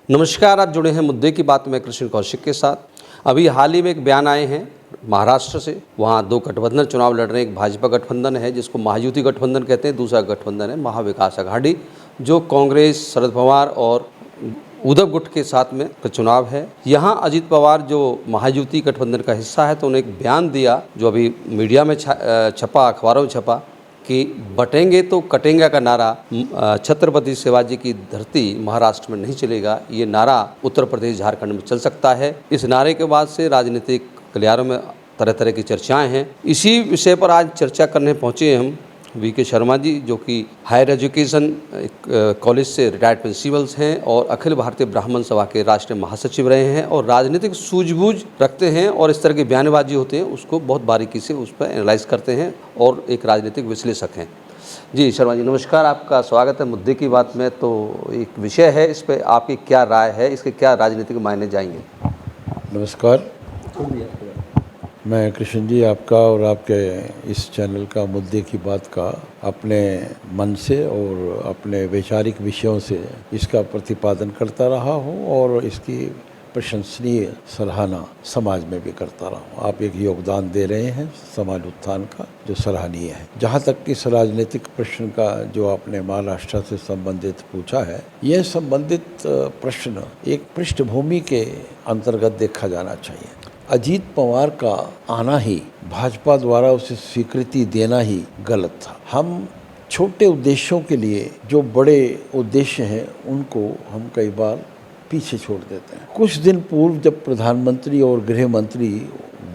नमस्कार, आप जुड़े हैं मुद्दे की बात में कृष्ण कौशिक के साथ। अभी हाल ही में एक बयान आए हैं महाराष्ट्र से। वहाँ दो गठबंधन चुनाव लड़ रहे हैं। एक भाजपा गठबंधन है जिसको महायुति गठबंधन कहते हैं, दूसरा गठबंधन है महाविकास अघाड़ी, जो कांग्रेस, शरद पवार और उद्धव गुट के साथ में का चुनाव है। यहाँ अजित पवार जो महायुति गठबंधन का हिस्सा है, तो उन्होंने एक बयान दिया जो अभी मीडिया में छपा, अखबारों में छपा, कि बटेंगे तो कटेंगे का नारा छत्रपति शिवाजी की धरती महाराष्ट्र में नहीं चलेगा। ये नारा उत्तर प्रदेश, झारखंड में चल सकता है। इस नारे के बाद से राजनीतिक गलियारों में तरह तरह की चर्चाएं हैं। इसी विषय पर आज चर्चा करने पहुंचे हम वीके शर्मा जी, जो कि हायर एजुकेशन कॉलेज से रिटायर्ड प्रिंसिपल्स हैं और अखिल भारतीय ब्राह्मण सभा के राष्ट्रीय महासचिव रहे हैं और राजनीतिक सूझबूझ रखते हैं और इस तरह की बयानबाजी होते हैं उसको बहुत बारीकी से उस पर एनालाइज करते हैं और एक राजनीतिक विश्लेषक हैं। जी शर्मा जी, नमस्कार, आपका स्वागत है मुद्दे की बात में। तो एक विषय है, इस पर आपकी क्या राय है, इसके क्या राजनीतिक मायने जाएंगे? नमस्कार, मैं कृष्ण जी आपका और आपके इस चैनल का मुद्दे की बात का अपने मन से और अपने वैचारिक विषयों से इसका प्रतिपादन करता रहा हूँ और इसकी प्रशंसनीय सराहना समाज में भी करता रहा हूँ। आप एक योगदान दे रहे हैं समाज उत्थान का जो सराहनीय है। जहाँ तक कि इस राजनीतिक प्रश्न का जो आपने महाराष्ट्र से संबंधित पूछा है, यह संबंधित प्रश्न एक पृष्ठभूमि के अंतर्गत देखा जाना चाहिए। अजीत पवार का आना ही, भाजपा द्वारा उसे स्वीकृति देना ही गलत था। हम छोटे उद्देश्यों के लिए जो बड़े उद्देश्य हैं उनको हम कई बार पीछे छोड़ देते हैं। कुछ दिन पूर्व जब प्रधानमंत्री और गृह मंत्री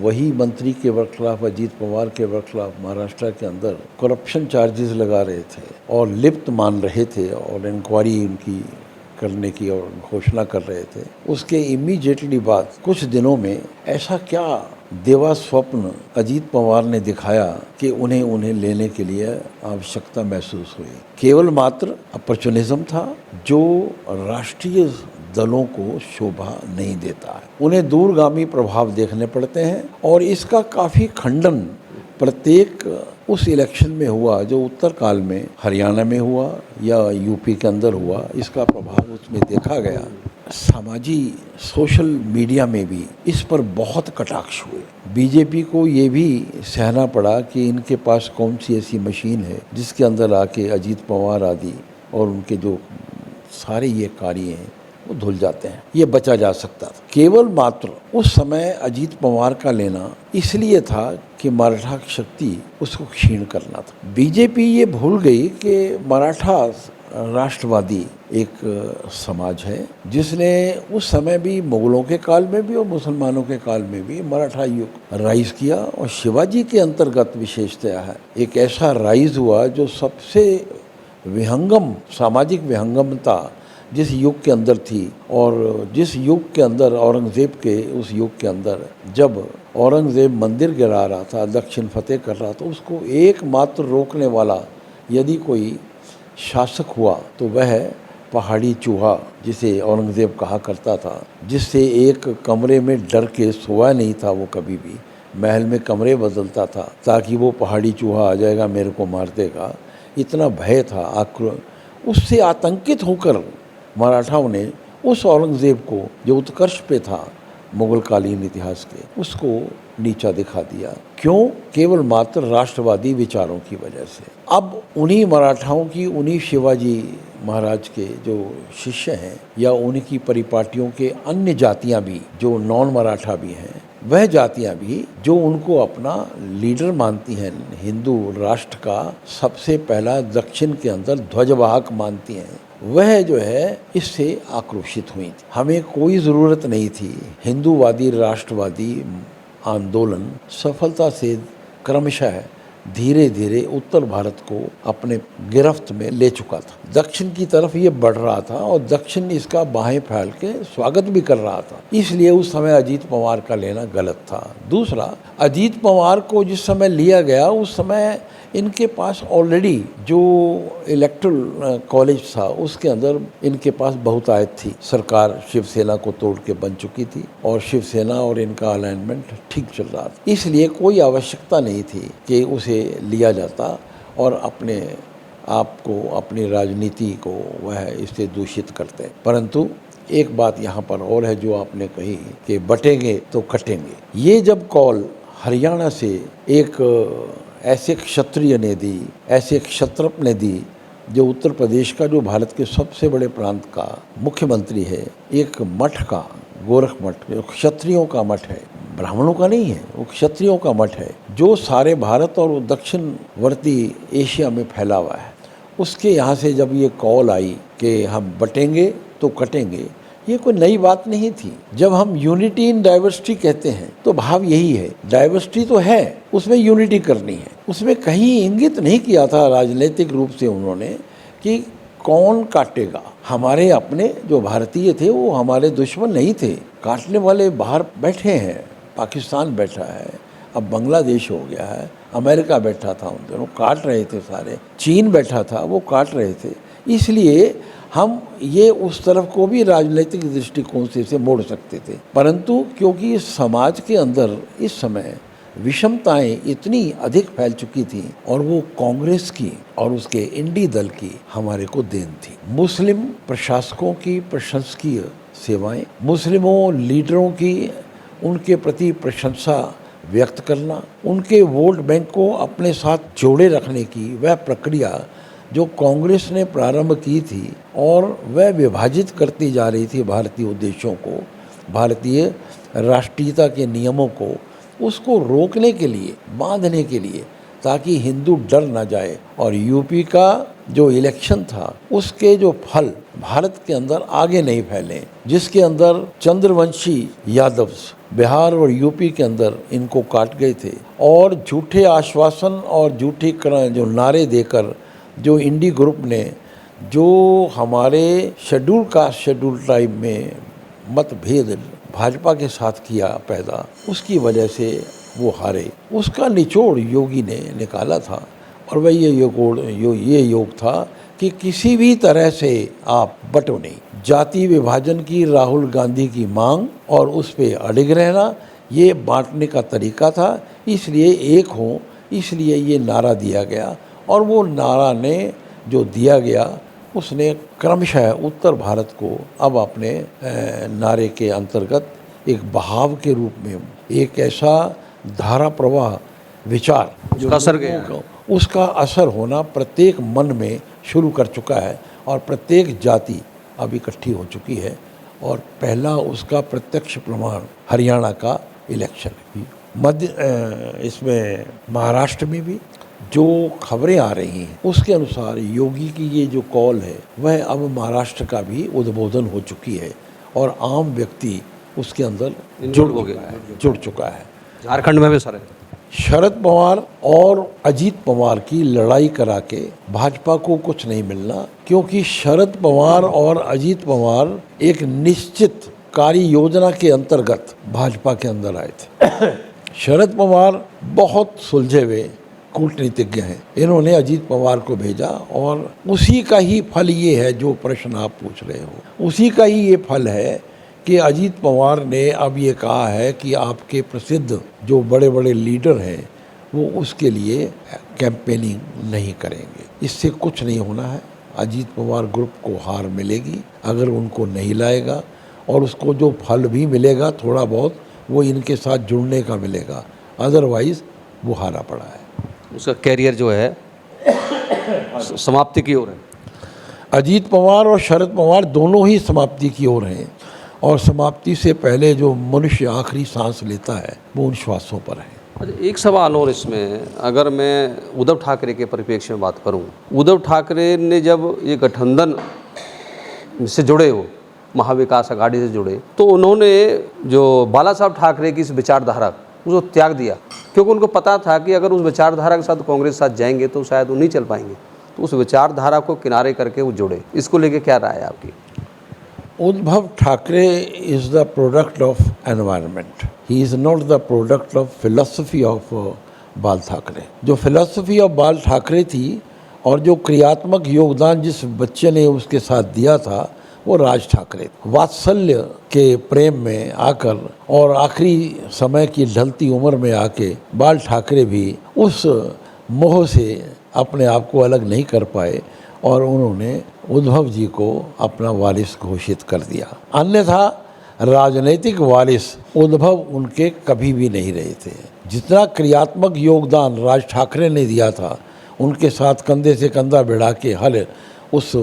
वही मंत्री के खिलाफ, अजीत पवार के खिलाफ महाराष्ट्र के अंदर करप्शन चार्जेस लगा रहे थे और लिप्त मान रहे थे और इंक्वायरी उनकी करने की और घोषणा कर रहे थे, उसके इमीडिएटली बाद कुछ दिनों में ऐसा क्या देवा स्वप्न अजीत पवार ने दिखाया कि उन्हें लेने के लिए आवश्यकता महसूस हुई। केवल मात्र अपॉर्चुनिज्म था जो राष्ट्रीय दलों को शोभा नहीं देता है। उन्हें दूरगामी प्रभाव देखने पड़ते हैं और इसका काफ़ी खंडन प्रत्येक उस इलेक्शन में हुआ जो उत्तर काल में हरियाणा में हुआ या यूपी के अंदर हुआ। इसका प्रभाव उसमें देखा गया। सामाजिक सोशल मीडिया में भी इस पर बहुत कटाक्ष हुए। बीजेपी को ये भी सहना पड़ा कि इनके पास कौन सी ऐसी मशीन है जिसके अंदर आके अजीत पवार आदि और उनके जो सारे ये कार्य हैं वो धुल जाते हैं। ये बचा जा सकता था। केवल मात्र उस समय अजीत पवार का लेना इसलिए था कि मराठा शक्ति उसको क्षीण करना था। बीजेपी ये भूल गई कि मराठा राष्ट्रवादी एक समाज है जिसने उस समय भी, मुगलों के काल में भी और मुसलमानों के काल में भी, मराठा युग राइज किया और शिवाजी के अंतर्गत विशेषतया है एक ऐसा राइज हुआ जो सबसे विहंगम, सामाजिक विहंगमता जिस युग के अंदर थी और जिस युग के अंदर औरंगज़ेब के उस युग के अंदर जब औरंगज़ेब मंदिर गिरा रहा था, दक्षिण फतेह कर रहा था, उसको एकमात्र रोकने वाला यदि कोई शासक हुआ तो वह पहाड़ी चूहा, जिसे औरंगज़ेब कहा करता था, जिससे एक कमरे में डर के सोया नहीं था वो कभी भी, महल में कमरे बदलता था ताकि वो पहाड़ी चूहा आ जाएगा मेरे को मार देगा, इतना भय था, आक्रोश। उससे आतंकित होकर मराठाओं ने उस औरंगज़ेब को जो उत्कर्ष पे था मुगल कालीन इतिहास के, उसको नीचा दिखा दिया। क्यों? केवल मात्र राष्ट्रवादी विचारों की वजह से। अब उन्हीं मराठाओं की, उन्हीं शिवाजी महाराज के जो शिष्य हैं या उनकी परिपाटियों के अन्य जातियां भी जो नॉन मराठा भी हैं, वह जातियां भी जो उनको अपना लीडर मानती हैं, हिंदू राष्ट्र का सबसे पहला दक्षिण के अंदर ध्वजवाहक मानती हैं, वह जो है इससे आक्रोशित हुई थी। हमें कोई ज़रूरत नहीं थी। हिंदूवादी राष्ट्रवादी आंदोलन सफलता से क्रमशः धीरे धीरे उत्तर भारत को अपने गिरफ्त में ले चुका था। दक्षिण की तरफ ये बढ़ रहा था और दक्षिण इसका बाहें फैल के स्वागत भी कर रहा था। इसलिए उस समय अजीत पवार का लेना गलत था। दूसरा, अजीत पवार को जिस समय लिया गया उस समय इनके पास ऑलरेडी जो इलेक्टोरल कॉलेज था उसके अंदर इनके पास बहुतायत थी। सरकार शिवसेना को तोड़ के बन चुकी थी और शिवसेना और इनका अलाइनमेंट ठीक चल रहा था। इसलिए कोई आवश्यकता नहीं थी कि उसे लिया जाता और अपने आप को, अपनी राजनीति को वह इससे दूषित करते। परंतु एक बात यहाँ पर और है जो आपने कही कि बटेंगे तो कटेंगे। ये जब कॉल हरियाणा से एक ऐसे क्षत्रिय ने दी, ऐसे क्षत्रप ने दी जो उत्तर प्रदेश का, जो भारत के सबसे बड़े प्रांत का मुख्यमंत्री है, एक मठ का, गोरख मठ, क्षत्रियों का मठ है, ब्राह्मणों का नहीं है, वो क्षत्रियों का मठ है, जो सारे भारत और दक्षिणवर्ती एशिया में फैला हुआ है। उसके यहाँ से जब ये कॉल आई कि हम बटेंगे तो कटेंगे, ये कोई नई बात नहीं थी। जब हम यूनिटी इन डाइवर्सिटी कहते हैं तो भाव यही है, डाइवर्सिटी तो है, उसमें यूनिटी करनी है। उसमें कहीं इंगित नहीं किया था राजनीतिक रूप से उन्होंने कि कौन काटेगा। हमारे अपने जो भारतीय थे वो हमारे दुश्मन नहीं थे, काटने वाले बाहर बैठे हैं, पाकिस्तान बैठा है, अब बांग्लादेश हो गया है, अमेरिका बैठा था, उन दोनों काट रहे थे सारे, चीन बैठा था, वो काट रहे थे। इसलिए हम ये उस तरफ को भी राजनीतिक दृष्टिकोण से मोड़ सकते थे, परंतु क्योंकि समाज के अंदर इस समय विषमताएं इतनी अधिक फैल चुकी थी और वो कांग्रेस की और उसके इंडी दल की हमारे को देन थी। मुस्लिम प्रशासकों की प्रशंसकीय सेवाएं, मुस्लिमों लीडरों की उनके प्रति प्रशंसा व्यक्त करना, उनके वोट बैंक को अपने साथ जोड़े रखने की वह प्रक्रिया जो कांग्रेस ने प्रारंभ की थी और वह विभाजित करती जा रही थी भारतीय उद्देश्यों को, भारतीय राष्ट्रीयता के नियमों को, उसको रोकने के लिए, बांधने के लिए, ताकि हिंदू डर ना जाए। और यूपी का जो इलेक्शन था उसके जो फल भारत के अंदर आगे नहीं फैले, जिसके अंदर चंद्रवंशी यादव बिहार और यूपी के अंदर इनको काट गए थे और झूठे आश्वासन और झूठे जो नारे देकर जो इंडी ग्रुप ने जो हमारे शेड्यूल कास्ट शेड्यूल ट्राइब में मतभेद भाजपा के साथ किया पैदा, उसकी वजह से वो हारे। उसका निचोड़ योगी ने निकाला था और वह ये योग था कि किसी भी तरह से आप बटो नहीं। जाति विभाजन की राहुल गांधी की मांग और उस पर अड़िग रहना, ये बांटने का तरीका था। इसलिए एक हो, इसलिए ये नारा दिया गया और वो नारा ने जो दिया गया उसने क्रमशः उत्तर भारत को अब अपने नारे के अंतर्गत एक बहाव के रूप में, एक ऐसा धारा प्रवाह विचार जो असर गया, उसका असर होना प्रत्येक मन में शुरू कर चुका है और प्रत्येक जाति अब इकट्ठी हो चुकी है। और पहला उसका प्रत्यक्ष प्रमाण हरियाणा का इलेक्शन मध्य इसमें महाराष्ट्र में भी जो खबरें आ रही हैं उसके अनुसार योगी की ये जो कॉल है वह अब महाराष्ट्र का भी उद्बोधन हो चुकी है और आम व्यक्ति उसके अंदर जुड़ चुका है। झारखंड में भी सर है, शरद पवार और अजीत पवार की लड़ाई करा के भाजपा को कुछ नहीं मिलना, क्योंकि शरद पवार और अजीत पवार एक निश्चित कार्य योजना के अंतर्गत भाजपा के अंदर आए थे। शरद पवार बहुत सुलझे हुए कूटनीतिज्ञ हैं, इन्होंने अजीत पवार को भेजा और उसी का ही फल ये है जो प्रश्न आप पूछ रहे हो, उसी का ही ये फल है कि अजीत पवार ने अब ये कहा है कि आपके प्रसिद्ध जो बड़े बड़े लीडर हैं वो उसके लिए कैंपेनिंग नहीं करेंगे। इससे कुछ नहीं होना है। अजीत पवार ग्रुप को हार मिलेगी अगर उनको नहीं लाएगा, और उसको जो फल भी मिलेगा थोड़ा बहुत वो इनके साथ जुड़ने का मिलेगा, अदरवाइज़ वो हारा पड़ा है। उसका कैरियर जो है समाप्ति की ओर है। अजीत पवार और शरद पवार दोनों ही समाप्ति की ओर हैं और समाप्ति से पहले जो मनुष्य आखिरी सांस लेता है वो उन श्वासों पर है। अच्छा, एक सवाल और इसमें, अगर मैं उद्धव ठाकरे के परिप्रेक्ष्य में बात करूं, उद्धव ठाकरे ने जब ये गठबंधन से जुड़े हो, महाविकास अघाड़ी से जुड़े, तो उन्होंने जो बाला साहब ठाकरे की इस विचारधारा उसको त्याग दिया, क्योंकि उनको पता था कि अगर उस विचारधारा के साथ कांग्रेस साथ जाएंगे तो शायद वो नहीं चल पाएंगे, तो उस विचारधारा को किनारे करके वो जुड़े। इसको लेके क्या राय है आपकी? Uddhav Thackeray is the product of environment, he is not the product of philosophy of बाल ठाकरे। जो फिलॉसफी ऑफ बाल ठाकरे थी और जो क्रियात्मक योगदान जिस बच्चे ने उसके साथ दिया था वो राज ठाकरे। वात्सल्य के प्रेम में आकर और आखिरी समय की ढलती उम्र में आके बाल ठाकरे भी उस मोह से अपने आप को अलग नहीं कर पाए और उन्होंने उद्धव जी को अपना वारिस घोषित कर दिया। अन्यथा राजनीतिक वारिस उद्धव उनके कभी भी नहीं रहे थे। जितना क्रियात्मक योगदान राज ठाकरे ने दिया था, उनके साथ कंधे से कंधा भिड़ा के हर उस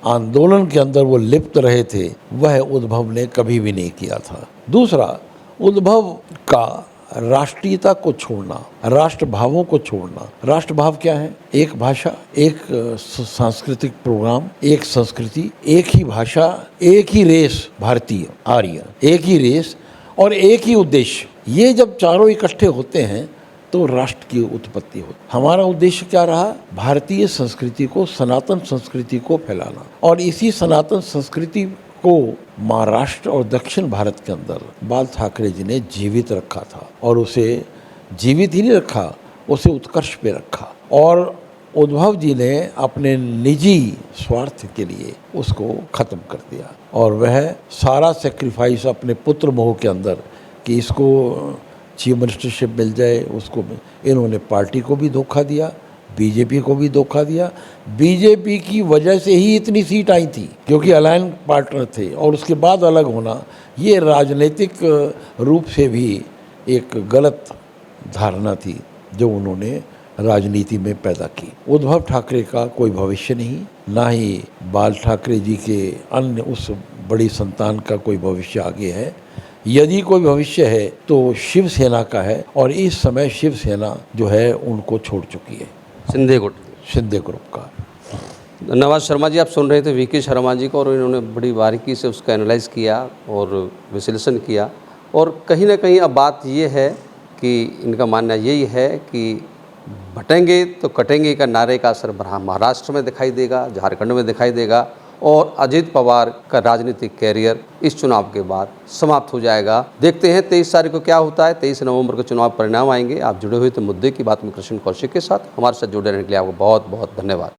आंदोलन के अंदर वो लिप्त रहे थे, वह उद्धव ने कभी भी नहीं किया था। दूसरा, उद्धव का राष्ट्रीयता को छोड़ना, राष्ट्र भावों को छोड़ना। राष्ट्र भाव क्या है? एक भाषा, एक सांस्कृतिक प्रोग्राम, एक संस्कृति, एक ही भाषा, एक ही रेस, भारतीय आर्य, एक ही रेस और एक ही उद्देश्य। ये जब चारों इकट्ठे होते हैं तो राष्ट्र की उत्पत्ति होती। हमारा उद्देश्य क्या रहा? भारतीय संस्कृति को, सनातन संस्कृति को फैलाना, और इसी सनातन संस्कृति को महाराष्ट्र और दक्षिण भारत के अंदर बाल ठाकरे जी ने जीवित रखा था, और उसे जीवित ही नहीं रखा, उसे उत्कर्ष पे रखा। और उद्धव जी ने अपने निजी स्वार्थ के लिए उसको ख़त्म कर दिया, और वह सारा सेक्रीफाइस अपने पुत्र मोह के अंदर कि इसको चीफ मिनिस्टरशिप मिल जाए, उसको इन्होंने पार्टी को भी धोखा दिया, बीजेपी को भी धोखा दिया। बीजेपी की वजह से ही इतनी सीट आई थी, क्योंकि अलायंस पार्टनर थे, और उसके बाद अलग होना ये राजनीतिक रूप से भी एक गलत धारणा थी जो उन्होंने राजनीति में पैदा की। उद्धव ठाकरे का कोई भविष्य नहीं, ना ही बाल ठाकरे जी के अन्य उस बड़ी संतान का कोई भविष्य आगे है। यदि कोई भविष्य है तो शिवसेना का है, और इस समय शिवसेना जो है उनको छोड़ चुकी है, शिंदे ग्रुप का। नवाज शर्मा जी, आप सुन रहे थे वीके शर्मा जी को, और इन्होंने बड़ी बारीकी से उसका एनालाइज किया और विश्लेषण किया। और कहीं ना कहीं अब बात ये है कि इनका मानना यही है कि बटेंगे तो कटेंगे का नारे का असर महाराष्ट्र में दिखाई देगा, झारखंड में दिखाई देगा, और अजित पवार का राजनीतिक कैरियर इस चुनाव के बाद समाप्त हो जाएगा। देखते हैं 23 तारीख को क्या होता है। 23 नवंबर को चुनाव परिणाम आएंगे। आप जुड़े हुए थे मुद्दे की बात में कृष्ण कौशिक के साथ। हमारे साथ जुड़े रहने के लिए आपको बहुत बहुत धन्यवाद।